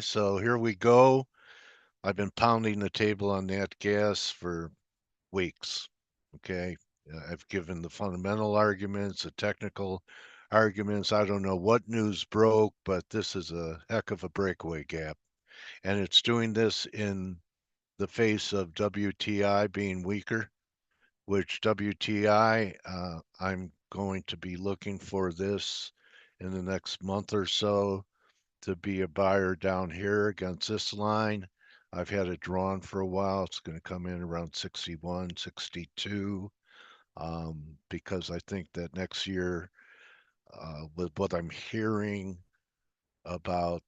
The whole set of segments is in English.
So here we go. I've been pounding the table on that gas for weeks. Okay. I've given the fundamental arguments, the technical arguments. I don't know what news broke, but this is a heck of a breakaway gap. And it's doing this in the face of WTI being weaker, which WTI, I'm going to be looking for this in the next month or so to be a buyer down here against this line. I've had it drawn for a while. It's going to come in around 61, 62, because I think that next year, with what I'm hearing about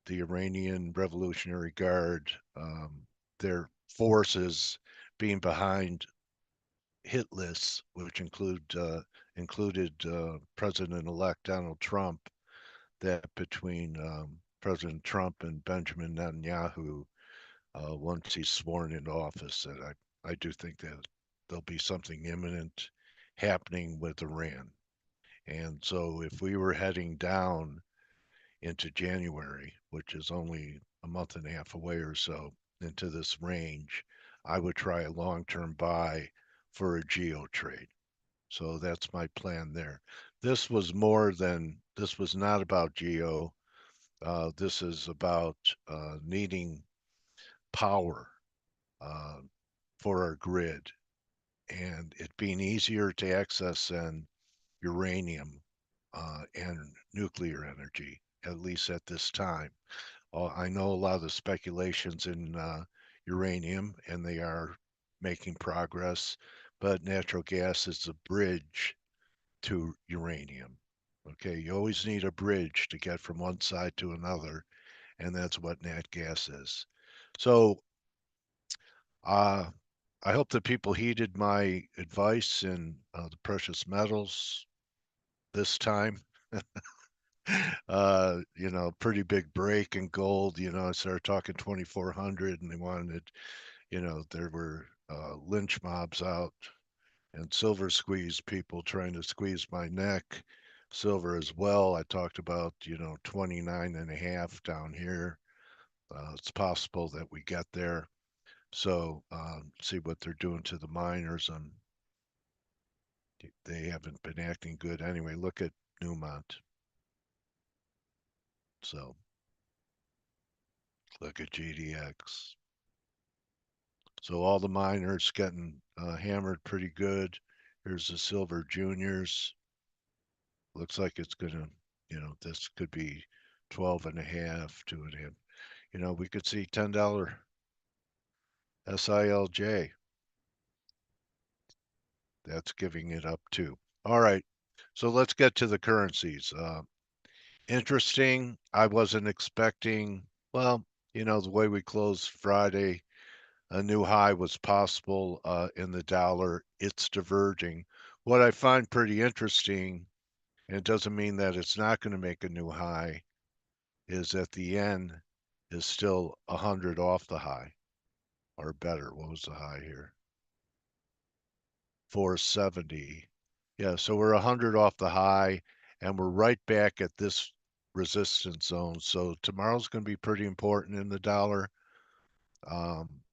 the Iranian Revolutionary Guard, their forces being behind hit lists, which included President-elect Donald Trump, that between President Trump and Benjamin Netanyahu, once he's sworn into office, that I do think that there'll be something imminent happening with Iran. And so if we were heading down into January, which is only a month and a half away or so, into this range, I would try a long-term buy for a geo trade. So that's my plan there. This was not about geo. This is about needing power uh, for our grid and it being easier to access than uranium and nuclear energy, at least at this time. I know a lot of the speculations in uranium, and they are making progress, but natural gas is the bridge to uranium. Okay, you always need a bridge to get from one side to another, and that's what nat gas is. So uh, I hope that people heeded my advice in the precious metals this time. Pretty big break in gold. I started talking 2,400 and they wanted, there were lynch mobs out and silver squeeze people trying to squeeze my neck. Silver as well. I talked about, 29 and a half down here. It's possible that we get there. So see what they're doing to the miners, and they haven't been acting good anyway. Look at Newmont. So look at GDX. So all the miners getting hammered pretty good. Here's the silver juniors. Looks like it's gonna, this could be 12 and a half, 2.5. We could see $10 SILJ. That's giving it up too. All right. So let's get to the currencies. Interesting. I wasn't expecting, well, the way we closed Friday, a new high was possible in the dollar. It's diverging. What I find pretty interesting, and it doesn't mean that it's not going to make a new high, is that the yen is still 100 off the high or better. What was the high here? 470. Yeah, so we're 100 off the high and we're right back at this resistance zone. So tomorrow's going to be pretty important in the dollar.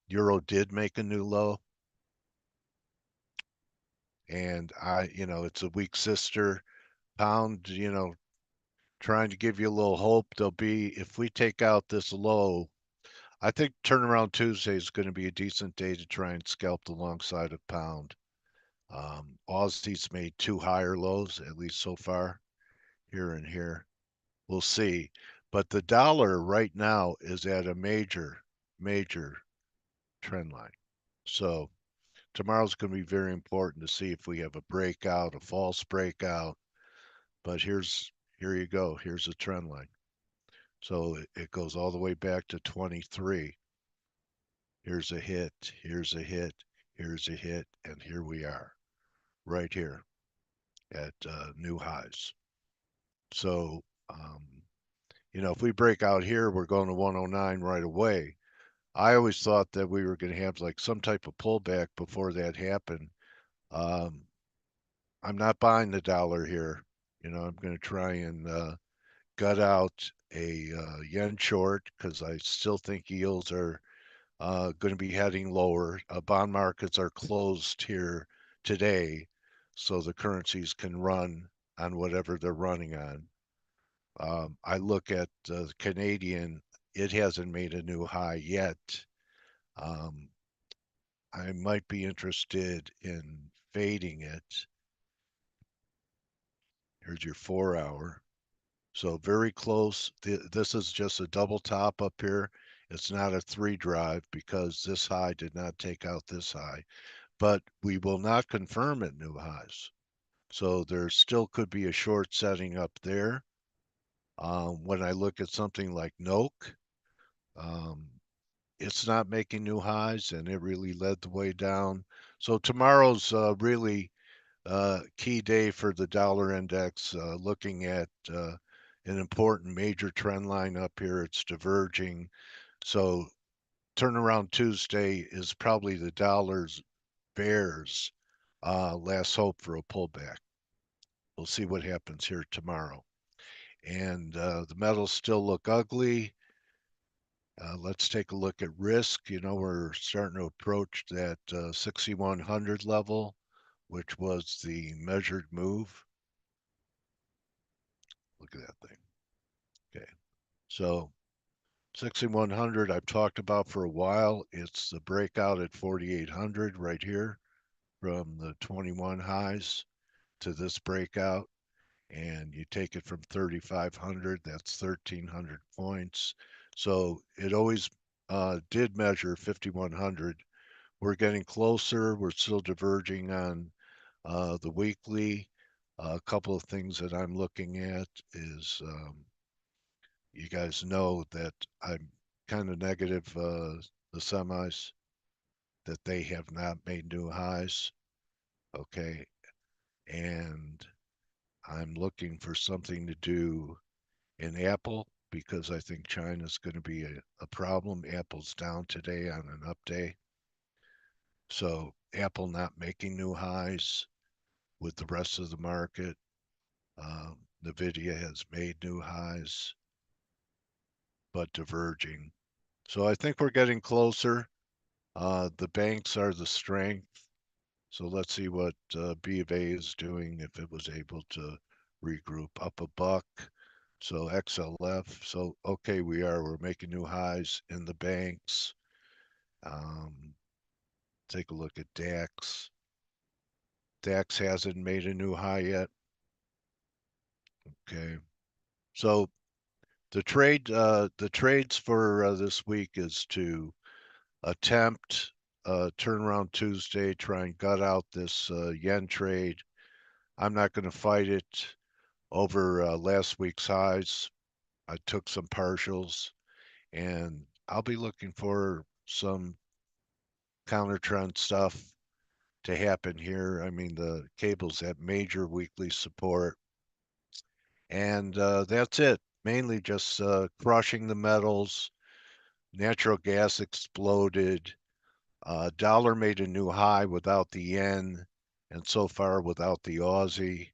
Euro did make a new low, and it's a weak sister. Pound, trying to give you a little hope. There'll be, if we take out this low, I think turnaround Tuesday is going to be a decent day to try and scalp the long side of pound. Aussie's made two higher lows, at least so far, here and here. We'll see. But the dollar right now is at a major, major trend line. So tomorrow's going to be very important to see if we have a breakout, a false breakout. But here you go. Here's a trend line. So it goes all the way back to 23. Here's a hit, here's a hit, here's a hit, and here we are, right here at new highs. So, if we break out here, we're going to 109 right away. I always thought that we were going to have like some type of pullback before that happened. Um, I'm not buying the dollar here. I'm going to try and gut out a yen short because I still think yields are going to be heading lower. Bond markets are closed here today, so the currencies can run on whatever they're running on. I look at the Canadian, it hasn't made a new high yet. Um, I might be interested in fading it. Here's your 4 hour. So very close. This is just a double top up here. It's not a three drive because this high did not take out this high, but we will not confirm at new highs. So there still could be a short setting up there. When I look at something like NOK, um, it's not making new highs and it really led the way down. So tomorrow's really key day for the dollar index, looking at an important major trend line up here. It's diverging. So turnaround Tuesday is probably the dollar's bears last hope for a pullback. We'll see what happens here tomorrow. And the metals still look ugly. Let's take a look at risk. You know, we're starting to approach that 6,100 level, which was the measured move. Look at that thing. Okay. So 6,100 I've talked about for a while. It's the breakout at 4,800 right here from the 21 highs to this breakout. And you take it from 3,500, that's 1,300 points. So it always did measure 5,100. We're getting closer. We're still diverging on the weekly. A couple of things that I'm looking at is you guys know that I'm kind of negative the semis, that they have not made new highs. Okay. And I'm looking for something to do in Apple because I think China's going to be a problem. Apple's down today on an up day. So Apple not making new highs with the rest of the market. Nvidia has made new highs, but diverging. So I think we're getting closer. The banks are the strength. So let's see what B of A is doing if it was able to regroup up a buck. So XLF. So okay, we're making new highs in the banks. Um, take a look at DAX. DAX hasn't made a new high yet. Okay. So the trades for this week is to attempt turnaround Tuesday, try and gut out this yen trade. I'm not going to fight it over last week's highs. I took some partials, and I'll be looking for some counter trend stuff to happen here. I mean, the cable's at major weekly support, and that's it. Mainly just crushing the metals. Natural gas exploded. Dollar made a new high without the yen, and so far without the Aussie.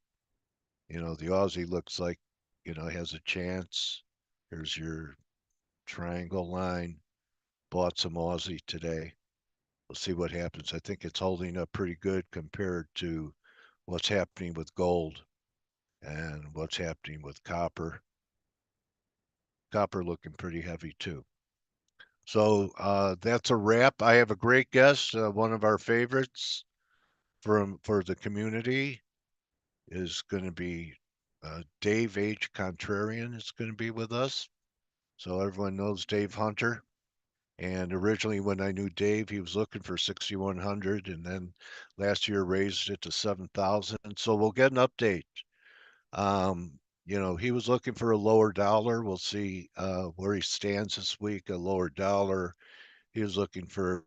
You know, the Aussie looks like, has a chance. Here's your triangle line. Bought some Aussie today. We'll see what happens. I think it's holding up pretty good compared to what's happening with gold and what's happening with copper. Copper looking pretty heavy too. So that's a wrap. I have a great guest, one of our favorites for the community is going to be Dave H. Contrarian is going to be with us. So everyone knows Dave Hunter. And originally, when I knew Dave, he was looking for 6,100, and then last year raised it to 7,000. So we'll get an update. He was looking for a lower dollar. We'll see where he stands this week. A lower dollar. He was looking for,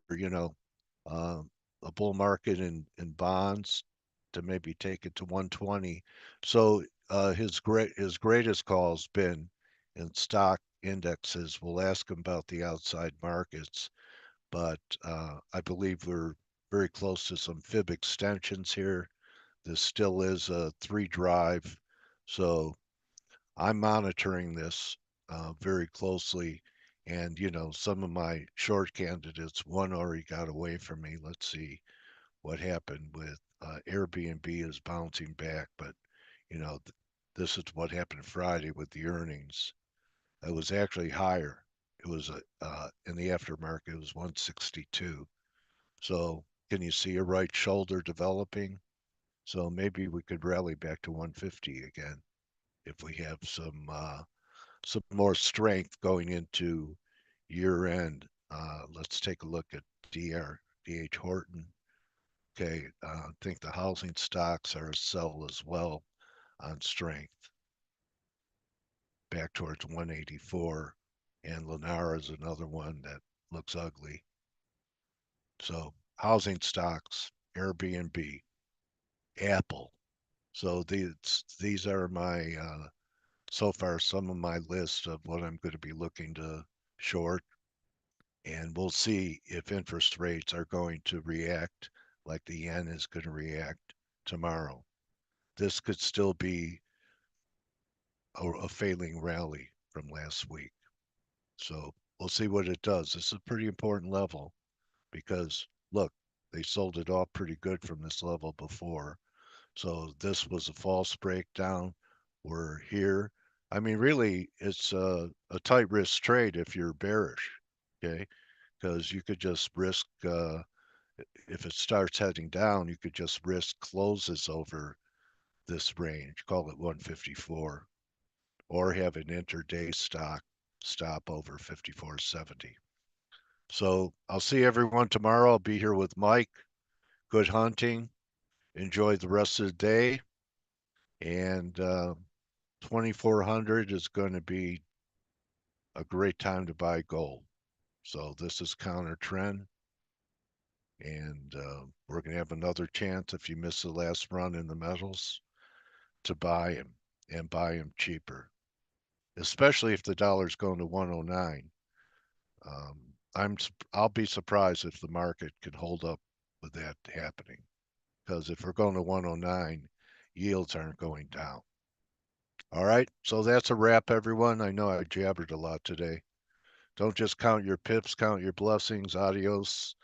uh, a bull market in bonds to maybe take it to 120. So his greatest call has been in stock indexes. We'll ask him about the outside markets, but I believe we're very close to some fib extensions here. This still is a three drive, so I'm monitoring this. very closely. And, some of my short candidates, one already got away from me. Let's see what happened with Airbnb is bouncing back. But, this is what happened Friday with the earnings. It was actually higher. It was in the aftermarket, it was 162. So can you see a right shoulder developing? So maybe we could rally back to 150 again if we have some more strength going into year end. Let's take a look at DH Horton. Okay, I think the housing stocks are a sell as well on strength back towards 184, and Lennar is another one that looks ugly. So housing stocks, Airbnb, Apple. So these are my so far some of my list of what I'm going to be looking to short, and we'll see if interest rates are going to react like the yen is going to react tomorrow. This could still be a failing rally from last week. So we'll see what it does. This is a pretty important level because look, they sold it off pretty good from this level before. So this was a false breakdown. We're here. I mean, really, it's a tight risk trade if you're bearish, okay? Because you could just risk, if it starts heading down, you could just risk closes over this range, call it 154, or have an intraday stock stop over 54.70. So I'll see everyone tomorrow. I'll be here with Mike. Good hunting. Enjoy the rest of the day. And 2400 is going to be a great time to buy gold. So this is counter trend. And we're going to have another chance if you miss the last run in the metals to buy them and buy them cheaper, especially if the dollar's going to 109. Um, I'll be surprised if the market can hold up with that happening because if we're going to 109, yields aren't going down. All right, so that's a wrap, everyone. I know I jabbered a lot today. Don't just count your pips, count your blessings. Adios.